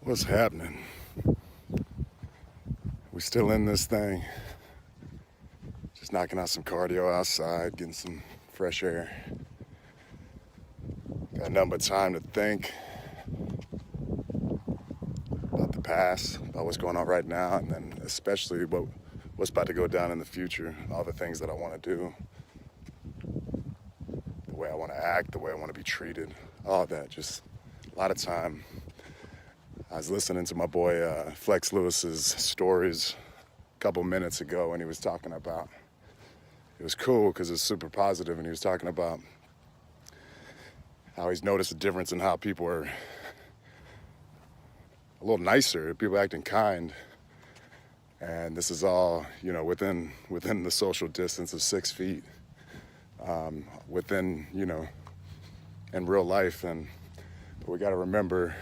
What's happening? We still in this thing. Just knocking out some cardio outside, getting some fresh air. Got nothing but time to think about the past, about what's going on right now, and then especially what's about to go down in the future, all the things that I want to do, the way I want to act, the way I want to be treated, all that. Just a lot of time. I was listening to my boy Flex Lewis's stories a couple minutes ago, and he was talking about, it was cool because it's super positive, and he was talking about how he's noticed a difference in how people are a little nicer, people acting kind. And this is all, within the social distance of 6 feet, within, in real life. But we got to remember,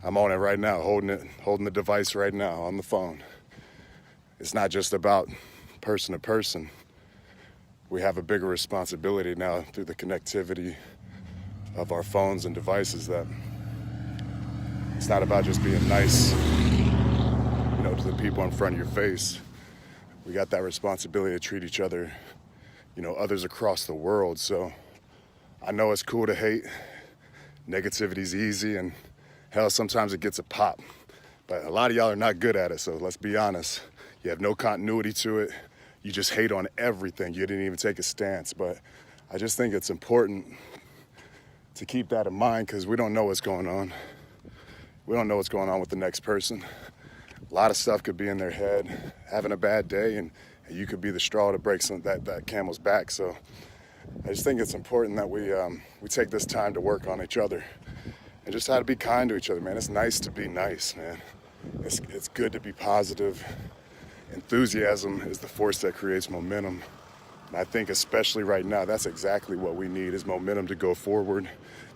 I'm on it right now, holding the device right now on the phone. It's not just about person to person. We have a bigger responsibility now through the connectivity of our phones and devices that it's not about just being nice, to the people in front of your face. We got that responsibility to treat each other, others across the world. So I know it's cool to hate. Negativity's easy, and hell, sometimes it gets a pop. But a lot of y'all are not good at it, so let's be honest. You have no continuity to it. You just hate on everything. You didn't even take a stance. But I just think it's important to keep that in mind because we don't know what's going on. We don't know what's going on with the next person. A lot of stuff could be in their head, having a bad day, and you could be the straw to break that camel's back. So I just think it's important that we take this time to work on each other and just how to be kind to each other, man. It's nice to be nice, man. It's good to be positive. Enthusiasm is the force that creates momentum. And I think especially right now, that's exactly what we need is momentum to go forward,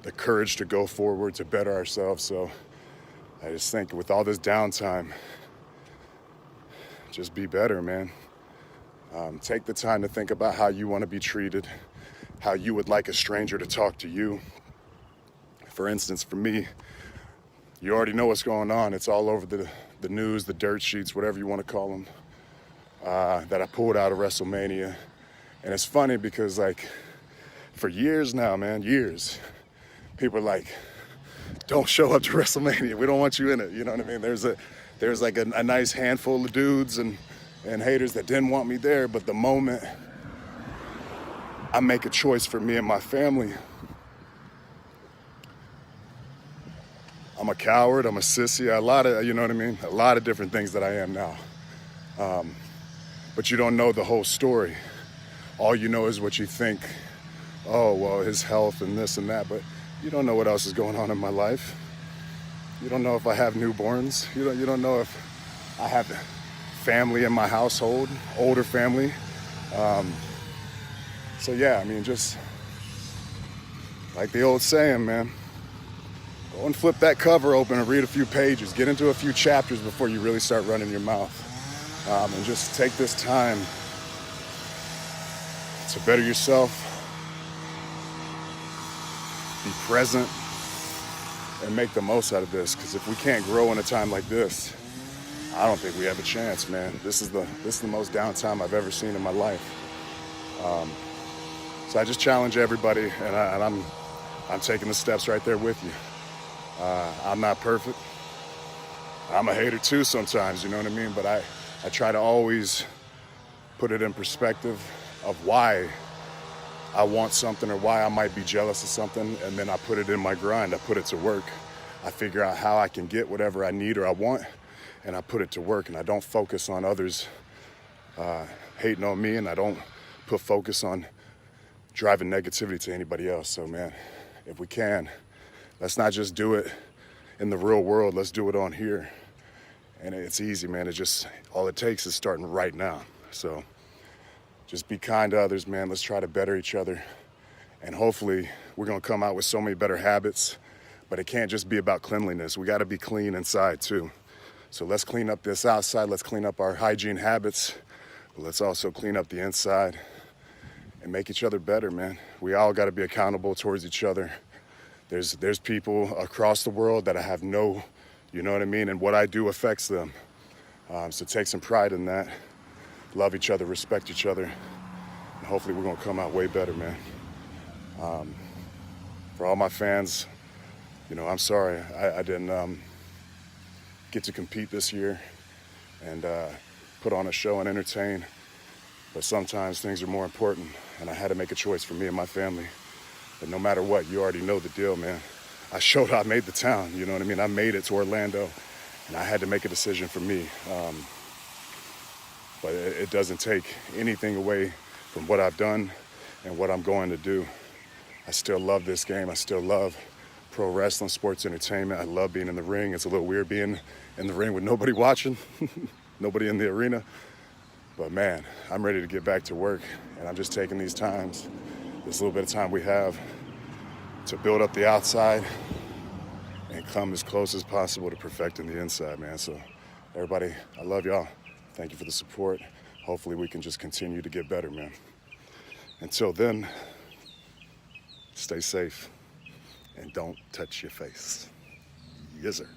the courage to go forward, to better ourselves. So I just think with all this downtime, just be better, man. Take the time to think about how you want to be treated, how you would like a stranger to talk to you. For instance, for me, you already know what's going on. It's all over the news, the dirt sheets, whatever you want to call them, that I pulled out of WrestleMania. And it's funny because, for years now, man, years, people are like, don't show up to WrestleMania. We don't want you in it. You know what I mean? There's a nice handful of dudes and haters that didn't want me there. But the moment I make a choice for me and my family, I'm a coward, I'm a sissy, a lot of different things that I am now. But you don't know the whole story. All you know is what you think. Oh, well, his health and this and that, but you don't know what else is going on in my life. You don't know if I have newborns. You don't know if I have family in my household, older family. So yeah, just like the old saying, man, go and flip that cover open and read a few pages. Get into a few chapters before you really start running your mouth. And just take this time to better yourself, be present, and make the most out of this. Because if we can't grow in a time like this, I don't think we have a chance, man. This is the most downtime I've ever seen in my life. So I just challenge everybody, and I'm taking the steps right there with you. I'm not perfect. I'm a hater too sometimes, you know what I mean? But I try to always put it in perspective of why I want something or why I might be jealous of something, and then I put it in my grind. I put it to work. I figure out how I can get whatever I need or I want, and I put it to work, and I don't focus on others hating on me, and I don't put focus on driving negativity to anybody else. So, man, if we can, let's not just do it in the real world. Let's do it on here. And it's easy, man. All it takes is starting right now. So just be kind to others, man. Let's try to better each other. And hopefully we're going to come out with so many better habits. But it can't just be about cleanliness. We got to be clean inside too. So let's clean up this outside. Let's clean up our hygiene habits. But let's also clean up the inside and make each other better, man. We all got to be accountable towards each other. There's people across the world that I have no You know what I mean? And what I do affects them. So take some pride in that. Love each other, respect each other. And hopefully we're going to come out way better, man. For all my fans, you know, I'm sorry I didn't get to compete this year and put on a show and entertain. But sometimes things are more important, and I had to make a choice for me and my family. But no matter what, you already know the deal, man. I showed I made the town, you know what I mean? I made it to Orlando, and I had to make a decision for me. But it doesn't take anything away from what I've done and what I'm going to do. I still love this game. I still love pro wrestling, sports entertainment. I love being in the ring. It's a little weird being in the ring with nobody watching, nobody in the arena. But man, I'm ready to get back to work, and I'm just taking these times, this little bit of time we have, to build up the outside and come as close as possible to perfecting the inside, man. So everybody, I love y'all. Thank you for the support. Hopefully we can just continue to get better, man. Until then, stay safe and don't touch your face. Yes, sir.